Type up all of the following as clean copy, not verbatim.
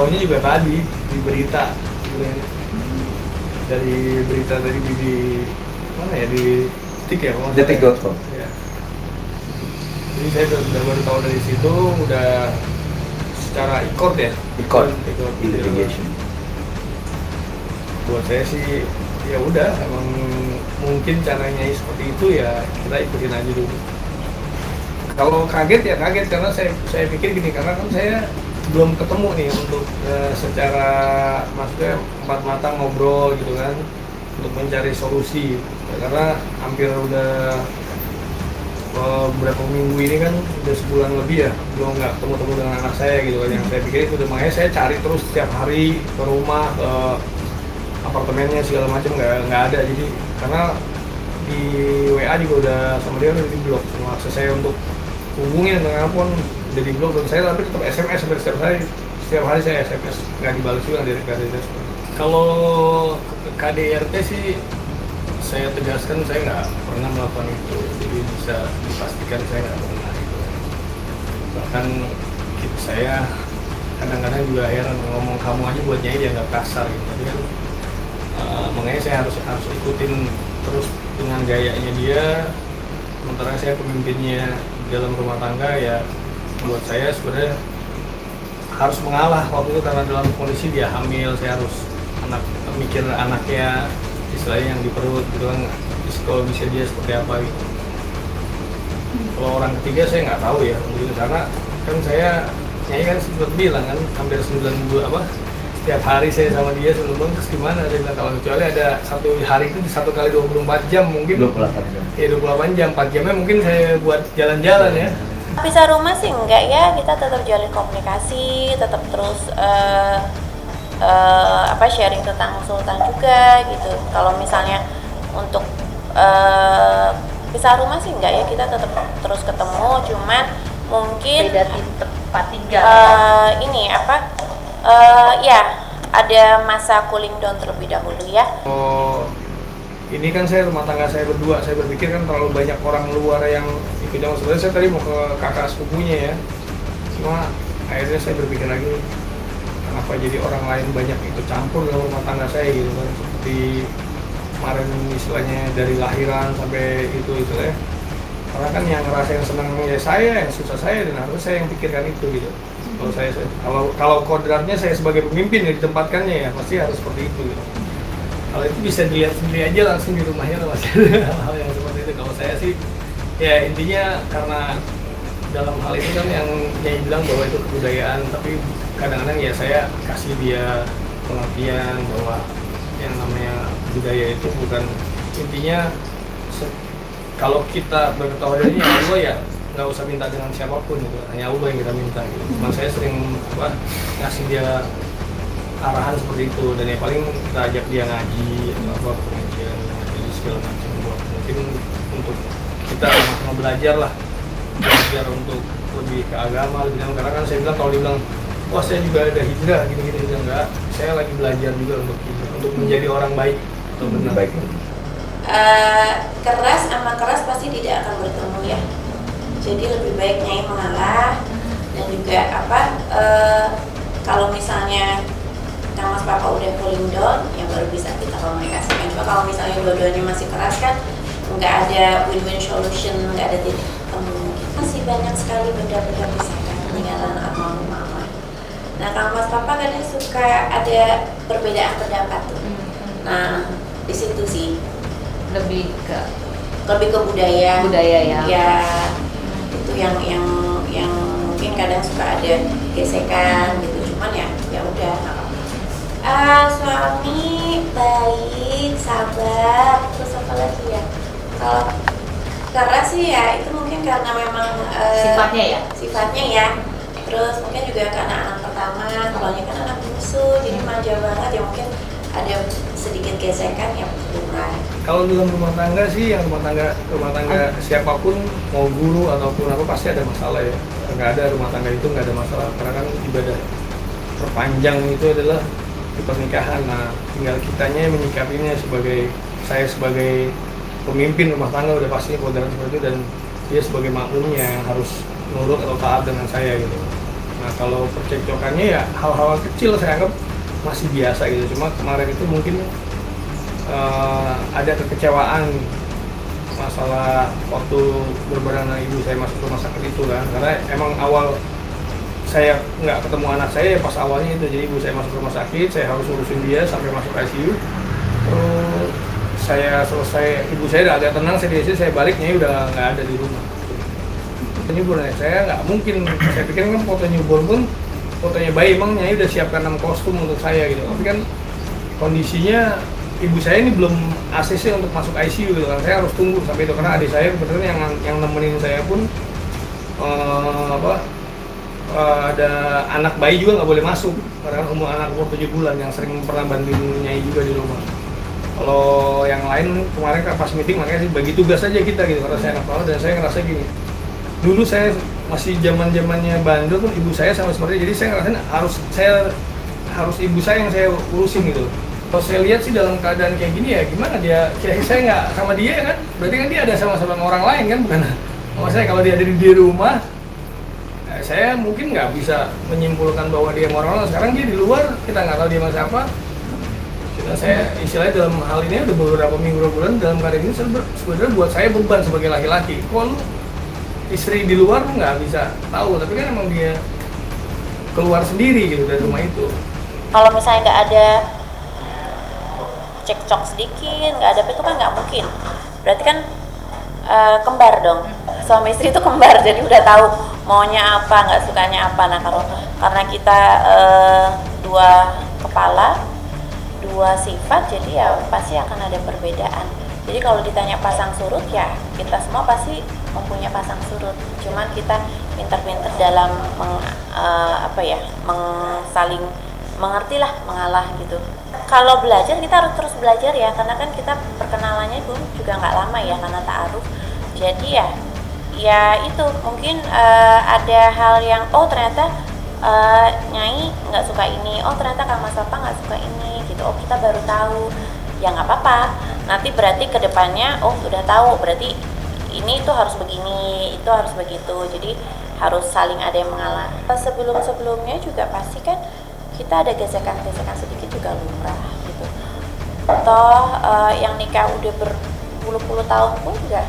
taunya juga tadi di berita dari berita tadi di mana ya, di Detik ya, Detik.com. ya. Jadi saya udah baru tahu dari situ, udah secara e-court ya, E-court, e-court litigation. Buat saya sih ya udah, emang mungkin caranya seperti itu ya, kita ikutin aja dulu. Kalau kaget ya kaget, karena saya pikir gini, karena kan saya belum ketemu nih untuk secara maksudnya empat mata ngobrol gitu kan, untuk mencari solusi. Karena hampir udah beberapa minggu ini kan udah sebulan lebih ya belum nggak ketemu dengan anak saya gitu kan. Yang saya pikir itu udah, makanya saya cari terus setiap hari ke rumah, ke apartemennya segala macam, nggak ada. Jadi karena di WA juga udah sama dia udah di blok semua akses saya untuk hubungin dengan apapun udah di blok, dan saya tapi tetap SMS sampai setiap hari saya SMS, nggak dibalas juga dari KDRT. Kalau KDRT sih saya tegaskan saya nggak pernah melakukan itu, jadi bisa dipastikan saya nggak pernah itu. Bahkan saya kadang-kadang juga heran, ngomong kamu aja buat nyai dia nggak kasar gitu. Jadi kan makanya saya harus ikutin terus dengan gayanya dia, sementara saya pemimpinnya dalam rumah tangga. Ya buat saya sebenarnya harus mengalah waktu itu, karena dalam kondisi dia hamil, saya harus mikir anaknya, istilahnya yang di perut gitu kan, psikologis dia seperti apa gitu. Kalau orang ketiga saya nggak tahu ya, mungkin karena kan saya nyai kan sempat bilang kan hampir 9 bulan setiap hari saya sama dia sebelum, terus gimana dia bilang kalau kecuali ada satu hari itu 1 kali 24 jam mungkin 28 jam. Ya 28 jam, 4 jamnya mungkin saya buat jalan-jalan ya. Pisah rumah sih enggak ya, kita tetap jalin komunikasi, tetap terus sharing tentang Sultan juga gitu. Kalau misalnya untuk pisah rumah sih enggak ya, kita tetap terus ketemu, cuman mungkin beda tempat tinggal. Ya ada masa cooling down terlebih dahulu ya. Ini kan saya rumah tangga saya berdua, saya berpikir kan terlalu banyak orang luar yang ikut jalan. Sebenarnya saya tadi mau ke kakak sepupunya ya, cuma akhirnya saya berpikir lagi, kenapa jadi orang lain banyak ikut campur dalam rumah tangga saya gitu kan, seperti kemarin istilahnya dari lahiran sampai itu ya. Karena kan yang ngerasain senang ya saya, yang susah saya, dan harus saya yang pikirkan itu gitu. Kalau kodratnya saya sebagai pemimpin yang ditempatkannya ya pasti harus seperti itu gitu. Kalau itu bisa dilihat sendiri aja langsung di rumahnya tuh masih ada hal-hal yang seperti itu. Kalau saya sih ya intinya karena dalam hal itu kan yang Nyai bilang bahwa itu kebudayaan, tapi kadang-kadang ya saya kasih dia pengertian bahwa yang namanya budaya itu bukan intinya kalau kita berketahuannya ya Allah ya nggak usah minta dengan siapapun gitu, hanya Allah yang kita minta gitu. Cuma saya sering ngasih dia arahan seperti itu, dan yang paling kita ajak dia ngaji atau pengajian jadi segala macam, buat mungkin untuk kita sama belajar untuk lebih ke agama lebih dalam. Karena kan saya bilang, kalau dibilang wah saya juga ada hijrah gini-gini, enggak, saya lagi belajar juga untuk menjadi orang baik atau benar baik. Keras sama keras pasti tidak akan bertemu ya, jadi lebih baik Nyai mengalah, dan juga kalau misalnya Kang Mas Papa udah cooling down, ya baru bisa kita komunikasikan. Cuma kalau misalnya dua-duanya masih keras kan, nggak ada win-win solution, nggak ada titik temu. Masih banyak sekali benda-benda pusaka peninggalan almarhum mama. Nah, Kang Mas Papa kadang suka ada perbedaan pendapat tuh. Nah, di situ sih lebih ke budaya ya. Ya, itu yang mungkin kadang suka ada gesekan gitu. Cuman ya udah. Suami baik, sabar, terus apa lagi ya? Kalau keras sih ya itu mungkin karena memang sifatnya ya. Terus mungkin juga karena anak pertama, kalau kan anak bungsu, jadi manja banget ya, mungkin ada sedikit gesekan ya kurang. Kalau dalam rumah tangga sih, yang rumah tangga siapapun, mau guru ataupun apa pasti ada masalah ya. Nggak ada rumah tangga itu nggak ada masalah, karena kan ibadah terpanjang itu adalah di pernikahan. Nah, tinggal kitanya menyikapinya saya sebagai pemimpin rumah tangga udah pasti kodrat seperti itu, dan dia sebagai makmumnya yang harus nurut atau taat dengan saya gitu. Nah kalau percekcokannya ya hal-hal kecil saya anggap masih biasa gitu. Cuma kemarin itu mungkin ada kekecewaan masalah waktu berbarengan ibu saya masuk rumah sakit itu kan. Karena emang awal saya nggak ketemu anak saya ya pas awalnya itu. Jadi ibu saya masuk rumah sakit, saya harus urusin dia sampai masuk ICU. Terus saya selesai, ibu saya udah agak tenang, saya di ICU, saya balik, Nyai udah nggak ada di rumah. Newborn saya nggak mungkin, saya pikir kan foto newborn pun fotonya bayi, emang Nyai udah siapkan 6 kostum untuk saya gitu. Tapi kan kondisinya ibu saya ini belum ACC untuk masuk ICU gitu kan, saya harus tunggu sampai itu karena adik saya kebetulan yang nemenin saya pun ada anak bayi juga nggak boleh masuk karena umur anak umur 7 bulan yang sering pernah bantuin Nyai juga di rumah. Kalau yang lain kemarin kan pas meeting makanya sih bagi tugas aja kita gitu karena saya nggak tahu dan saya ngerasa gini. Dulu saya masih zamannya bandel pun ibu saya sama seperti jadi saya ngerasain harus ibu saya yang saya urusin gitu. Kalau saya lihat sih dalam keadaan kayak gini ya gimana dia kira-kira saya nggak sama dia kan berarti kan dia ada sama-sama orang lain kan bukan maksud saya kalau dia ada di rumah saya mungkin nggak bisa menyimpulkan bahwa dia sama orang lain. Sekarang dia di luar kita nggak tahu dia sama siapa. Saya istilahnya dalam hal ini udah beberapa minggu bulan dalam keadaan ini sebenarnya buat saya beban sebagai laki-laki. Kok lu istri di luar nggak bisa tahu, tapi kan emang dia keluar sendiri gitu dari rumah itu. Kalau misalnya nggak ada cekcok sedikit, nggak ada itu kan nggak mungkin. Berarti kan kembar dong. Suami istri itu kembar, jadi udah tahu maunya apa, nggak sukanya apa. Nah karena kita dua kepala, dua sifat, jadi ya pasti akan ada perbedaan. Jadi kalau ditanya pasang surut ya kita semua pasti mempunyai pasang surut. Cuman kita pinter-pinter dalam saling mengerti lah, mengalah gitu. Kalau belajar kita harus terus belajar ya, karena kan kita perkenalannya pun juga nggak lama ya karena ta'aruf. Jadi ya itu mungkin ada hal yang ternyata Nyai nggak suka ini, ternyata Kang Mas Papa nggak suka ini gitu. Kita baru tahu, ya nggak apa-apa. Nanti berarti kedepannya sudah tahu, berarti ini itu harus begini, itu harus begitu. Jadi harus saling ada yang mengalah. Sebelumnya juga pasti kan kita ada gesekan-gesekan sedikit juga lumrah gitu. Toh yang nikah udah berpuluh-puluh tahun pun juga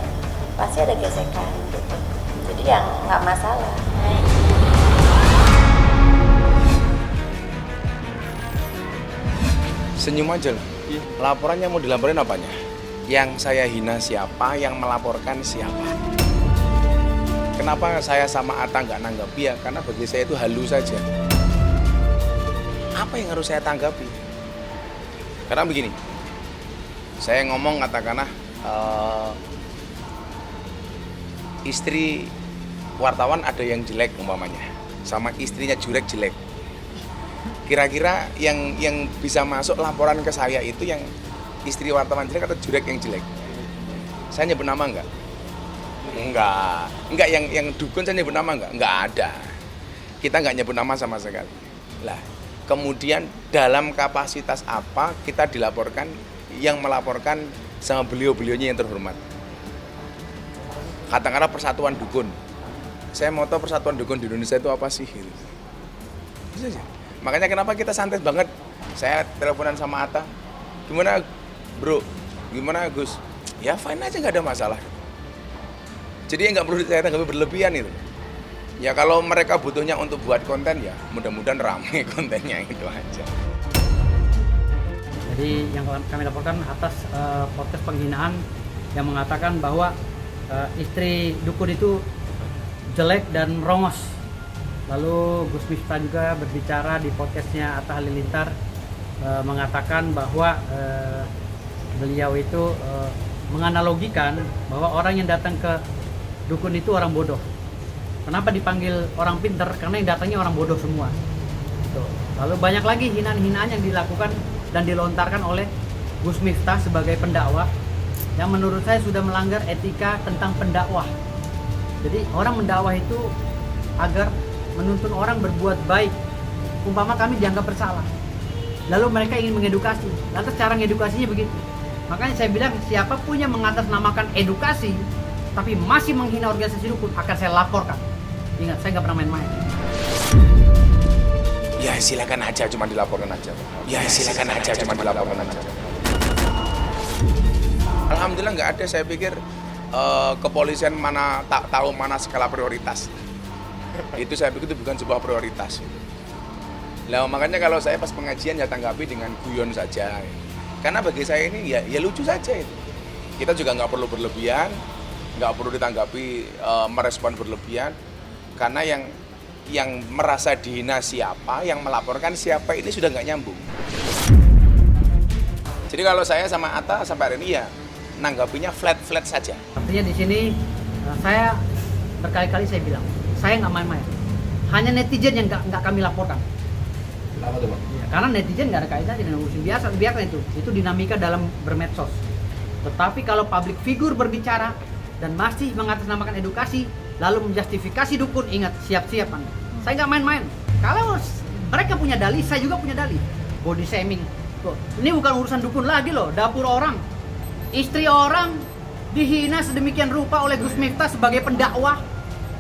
pasti ada gesekan gitu. Jadi yang nggak masalah. Senyum aja loh. Laporannya mau dilaporin apanya? Yang saya hina siapa, yang melaporkan siapa? Kenapa saya sama Atta nggak nanggapi ya? Karena bagi saya itu halu saja. Apa yang harus saya tanggapi? Karena begini, saya ngomong katakanlah istri wartawan ada yang jelek umpamanya, sama istrinya Jurek jelek. Kira-kira yang bisa masuk laporan ke saya itu yang istri wartawan jelek atau Jurek yang jelek? Saya nyebut nama enggak? Enggak yang dukun saya nyebut nama enggak ada. Kita enggak nyebut nama sama sekali. Lah, kemudian dalam kapasitas apa kita dilaporkan, yang melaporkan sama beliau-beliaunya yang terhormat. Katakanlah Persatuan Dukun. Saya mau tahu Persatuan Dukun di Indonesia itu apa sih? Bisa aja. Makanya kenapa kita santai banget. Saya teleponan sama Atta. Gimana bro? Gimana Gus? Ya fine aja, nggak ada masalah. Jadi nggak perlu saya tanggapi berlebihan itu. Ya kalau mereka butuhnya untuk buat konten ya mudah-mudahan ramai kontennya, itu aja. Jadi yang kami laporkan atas podcast penghinaan yang mengatakan bahwa istri dukun itu jelek dan merongos. Lalu Gus Miftah juga berbicara di podcastnya Atta Halilintar mengatakan bahwa beliau itu menganalogikan bahwa orang yang datang ke dukun itu orang bodoh. Kenapa dipanggil orang pinter? Karena yang datangnya orang bodoh semua. Lalu banyak lagi hinaan-hinaan yang dilakukan dan dilontarkan oleh Gus Miftah sebagai pendakwah yang menurut saya sudah melanggar etika tentang pendakwah. Jadi orang mendakwah itu agar menuntun orang berbuat baik. Umpama kami dianggap bersalah, lalu mereka ingin mengedukasi, lantas cara ngedukasinya begitu. Makanya saya bilang siapapun yang mengatasnamakan edukasi tapi masih menghina organisasi dukun akan saya laporkan. Ingat, saya nggak pernah main-main. Ya silakan aja, cuma dilaporkan aja. Ya silakan aja, cuma dilaporkan aja. Alhamdulillah nggak ada. Saya pikir kepolisian mana tak tahu mana skala prioritas. Itu saya pikir itu bukan sebuah prioritas. Lah makanya kalau saya pas pengajian ya tanggapi dengan guyon saja. Karena bagi saya ini ya lucu saja itu. Kita juga nggak perlu berlebihan, nggak perlu ditanggapi merespon berlebihan. Karena yang merasa dihina siapa, yang melaporkan siapa ini sudah nggak nyambung. Jadi kalau saya sama Atta sampai hari ini ya nanggapinya flat saja. Artinya di sini saya berkali-kali saya bilang, saya nggak main-main. Hanya netizen yang nggak kami laporkan. Kenapa tuh Bang? Ya, karena netizen nggak ada kaitannya dengan urusan biasa, biarkan itu dinamika dalam bermedsos. Tetapi kalau public figure berbicara dan masih mengatasnamakan edukasi, lalu menjustifikasi dukun, ingat siap-siap Anda. Saya nggak main-main. Kalau mereka punya dalih, saya juga punya dalih. Body shaming. Tuh, ini bukan urusan dukun lagi loh, dapur orang. Istri orang dihina sedemikian rupa oleh Gus Miftah sebagai pendakwah.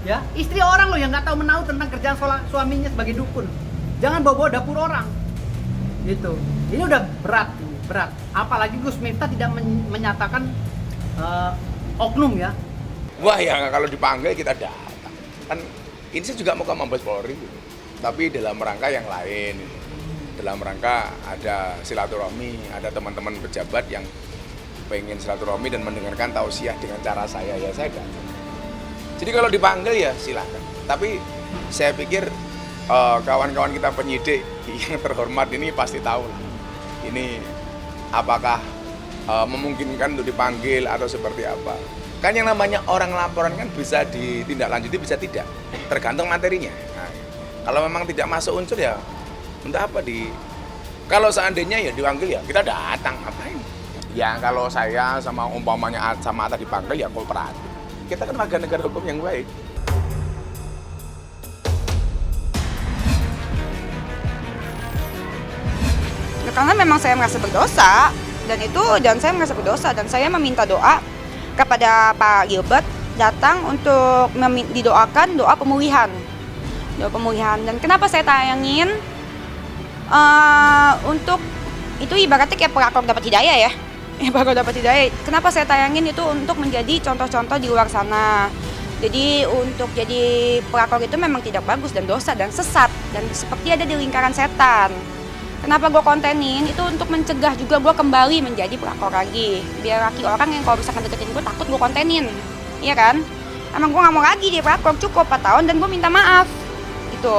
Ya, istri orang loh yang nggak tahu menahu tentang kerjaan suaminya sebagai dukun. Jangan bawa-bawa dapur orang. Gitu. Ini udah berat. Apalagi Gus Miftah tidak menyatakan oknum ya. Wah ya kalau dipanggil kita datang. Kan ini saya juga mau ke Mabes Polri gitu. Tapi dalam rangka yang lain. Dalam rangka ada silaturahmi, ada teman-teman pejabat yang pengen silaturahmi dan mendengarkan tausiah dengan cara saya, ya saya datang. Jadi kalau dipanggil ya silakan. Tapi saya pikir kawan-kawan kita penyidik yang terhormat ini pasti tahu lah. Ini apakah memungkinkan untuk dipanggil atau seperti apa. Kan yang namanya orang laporan kan bisa ditindaklanjuti, bisa tidak. Tergantung materinya. Nah, kalau memang tidak masuk unsur ya, entah apa kalau seandainya ya dipanggil ya kita datang, ngapain? Ya kalau saya sama umpamanya sama Atta dipanggil ya kooperatif. Kita kan warga negara hukum yang baik. Karena memang saya merasa berdosa dan saya merasa berdosa dan saya meminta doa kepada Pak Gilbert datang untuk didoakan doa pemulihan. Dan kenapa saya tayangin untuk itu ibaratnya kayak pelakor dapat hidayah ya. Pelakor dapat hidayah. Kenapa saya tayangin itu untuk menjadi contoh-contoh di luar sana. Jadi untuk jadi pelakor itu memang tidak bagus dan dosa dan sesat dan seperti ada di lingkaran setan. Kenapa gue kontenin itu untuk mencegah juga gue kembali menjadi pelakor lagi. Biar laki orang yang kalau misalkan deketin gue takut gue kontenin. Iya kan? Emang gue gak mau lagi dia pelakor, cukup 4 tahun dan gue minta maaf. Gitu.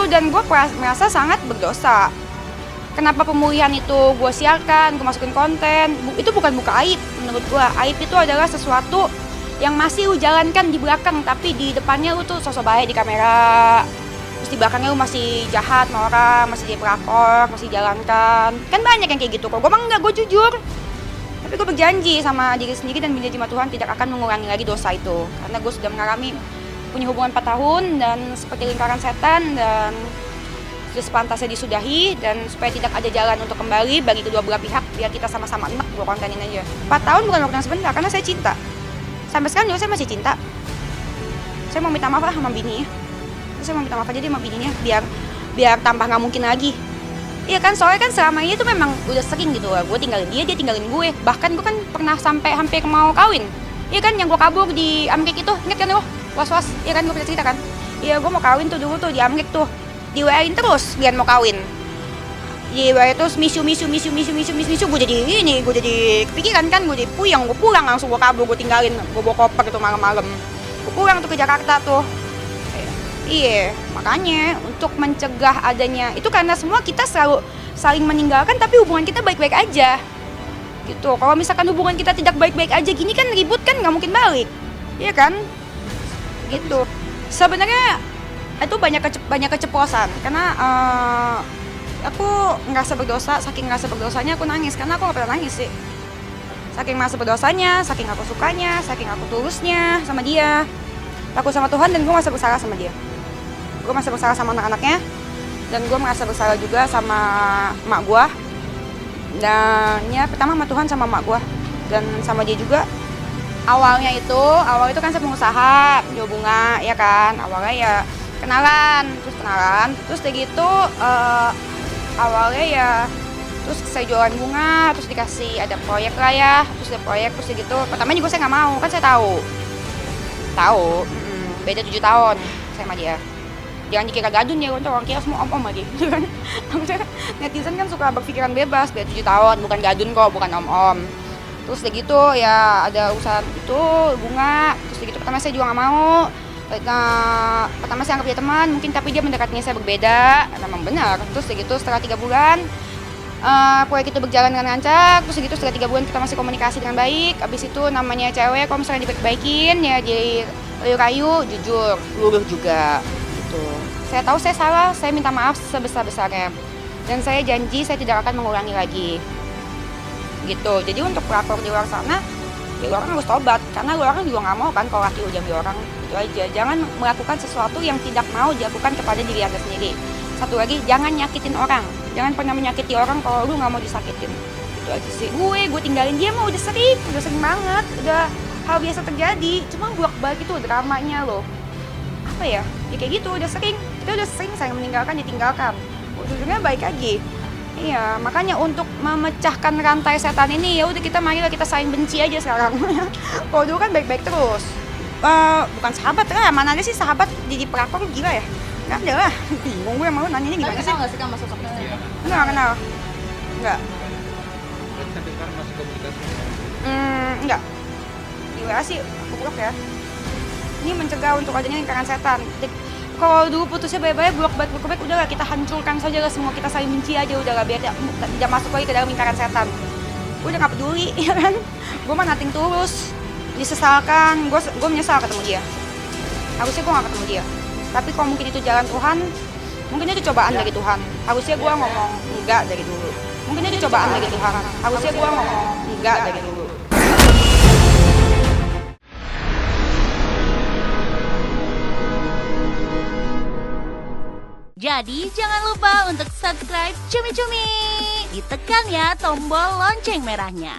Dan gue merasa sangat berdosa. Kenapa pemulihan itu gue siarkan, gue masukin konten. Itu bukan buka aib menurut gue. Aib itu adalah sesuatu yang masih lu jalankan di belakang. Tapi di depannya lu tuh sosok baik di kamera. Terus di belakangnya lu masih jahat sama orang, masih jadi pelakor, masih jalankan. Kan banyak yang kayak gitu kok. Gue emang enggak, gue jujur. Tapi gue berjanji sama diri sendiri dan berjanji sama Tuhan tidak akan mengulangi lagi dosa itu. Karena gue sudah mengalami punya hubungan 4 tahun dan seperti lingkaran setan dan sudah sepantasnya disudahi dan supaya tidak ada jalan untuk kembali bagi kedua belah pihak biar kita sama-sama enak, gue kontenin aja. 4 tahun bukan waktu yang sebentar karena saya cinta. Sampai sekarang juga saya masih cinta. Saya mau minta maaf lah sama bininya. Saya mau minta maaf aja dia sama bininya biar tambah nggak mungkin lagi. Iya kan, soalnya kan selama ini tuh memang udah sering gitu lah. Gue tinggalin dia tinggalin gue. Bahkan gue kan pernah sampai hampir mau kawin. Iya kan, yang gue kabur di Amerika itu, inget kan lo? Was-was, iya kan gue pernah cerita kan? Iya, gue mau kawin tuh dulu tuh di Amerika tuh. Di WA-in terus Lian mau kawin. Di WA terus misu gue jadi kepikiran kan, gue jadi puyeng, gue pulang langsung gue kabur, gue tinggalin, gue bawa koper gitu malam-malam. Gue pulang tuh ke Jakarta tuh. Iya, makanya untuk mencegah adanya itu karena semua kita selalu saling meninggalkan tapi hubungan kita baik-baik aja. Gitu. Kalau misalkan hubungan kita tidak baik-baik aja gini kan ribut kan nggak mungkin balik. Iya kan? Gitu. Sebenarnya itu banyak keceplosan karena aku ngerasa berdosa, saking ngerasa berdosanya aku nangis karena aku nggak pernah nangis sih. Saking ngerasa berdosanya, saking aku sukanya, saking aku tulusnya sama dia, takut sama Tuhan dan gue merasa bersalah sama dia. Gue merasa bersalah sama anak-anaknya dan gue merasa bersalah juga sama emak gue. Dan ya pertama sama Tuhan sama emak gue dan sama dia juga. Awalnya itu kan saya pengusaha jual bunga ya kan. Awalnya ya kenalan, terus kayak gitu awalnya ya, terus saya jualan bunga, terus dikasih ada proyek lah ya, terus ada proyek, terus kayak gitu. Pertama juga saya nggak mau, kan saya tahu, beda 7 tahun saya sama dia. Jangan dikira gadun ya, orang kira semua om-om lagi. Netizen kan suka berpikiran bebas, beda 7 tahun, bukan gadun kok, bukan om-om. Terus kayak gitu ya ada urusan itu bunga, terus kayak gitu pertama saya juga nggak mau. Pertama saya anggap dia teman, mungkin tapi dia mendekatinya saya berbeda, memang benar. Terus kayak gitu setelah 3 bulan proyek itu berjalan dengan lancar, terus gitu setelah 3 bulan kita masih komunikasi dengan baik. Abis itu namanya cewek, kalau misalnya dibaik-baikin ya jadi rayu-rayu, jujur, luruh juga gitu. Saya tahu saya salah, saya minta maaf sebesar-besarnya, dan saya janji saya tidak akan mengulangi lagi gitu. Jadi untuk pelakor di luar sana, ya lu orang harus tobat, karena lu orang juga nggak mau kan kalau laki lu jambi orang, itu aja. Jangan melakukan sesuatu yang tidak mau dilakukan kepada diri anda sendiri. Satu lagi, jangan nyakitin orang, jangan pernah menyakiti orang kalau lu nggak mau disakitin. Itu aja sih. Gue tinggalin dia mah udah sering banget, udah hal biasa terjadi. Cuma bolak-balik itu dramanya loh. Apa ya? Ya kayak gitu, udah sering. Kita udah sering saya meninggalkan, ditinggalkan. Ujungnya baik lagi. Iya, makanya untuk memecahkan rantai setan ini ya udah marilah kita saling benci aja sekarang. Kalau dulu kan baik-baik terus. Bukan sahabat lah, mana ada sih sahabat jadi pelakor, gila ya? Nggak ada lah, bingung gue mau nanya ini gimana sih? Kenal nggak sih kamu sosoknya? Nggak kenal. Nggak. Sampai sekarang masih komunikasi. Enggak. Di WA sih aku blok ya. Ini mencegah untuk adanya lingkaran setan. Kalau dulu putusnya baik-baik, blok-baik, udah lah kita hancurkan saja lah semua, kita saling benci aja udah lah, biar tidak masuk lagi ke dalam lingkaran setan. Gue udah nggak peduli, ya kan? Gue mah nating tulus, disesalkan, gue menyesal ketemu dia. Harusnya gue nggak ketemu dia. Tapi kalau mungkin itu jalan Tuhan, mungkin itu cobaan dari Tuhan. Harusnya gue ngomong enggak dari dulu. Mungkin itu cobaan dari Tuhan. Harusnya gue ngomong enggak dari dulu. Jadi jangan lupa untuk subscribe Cumi Cumi. Ditekan ya tombol lonceng merahnya.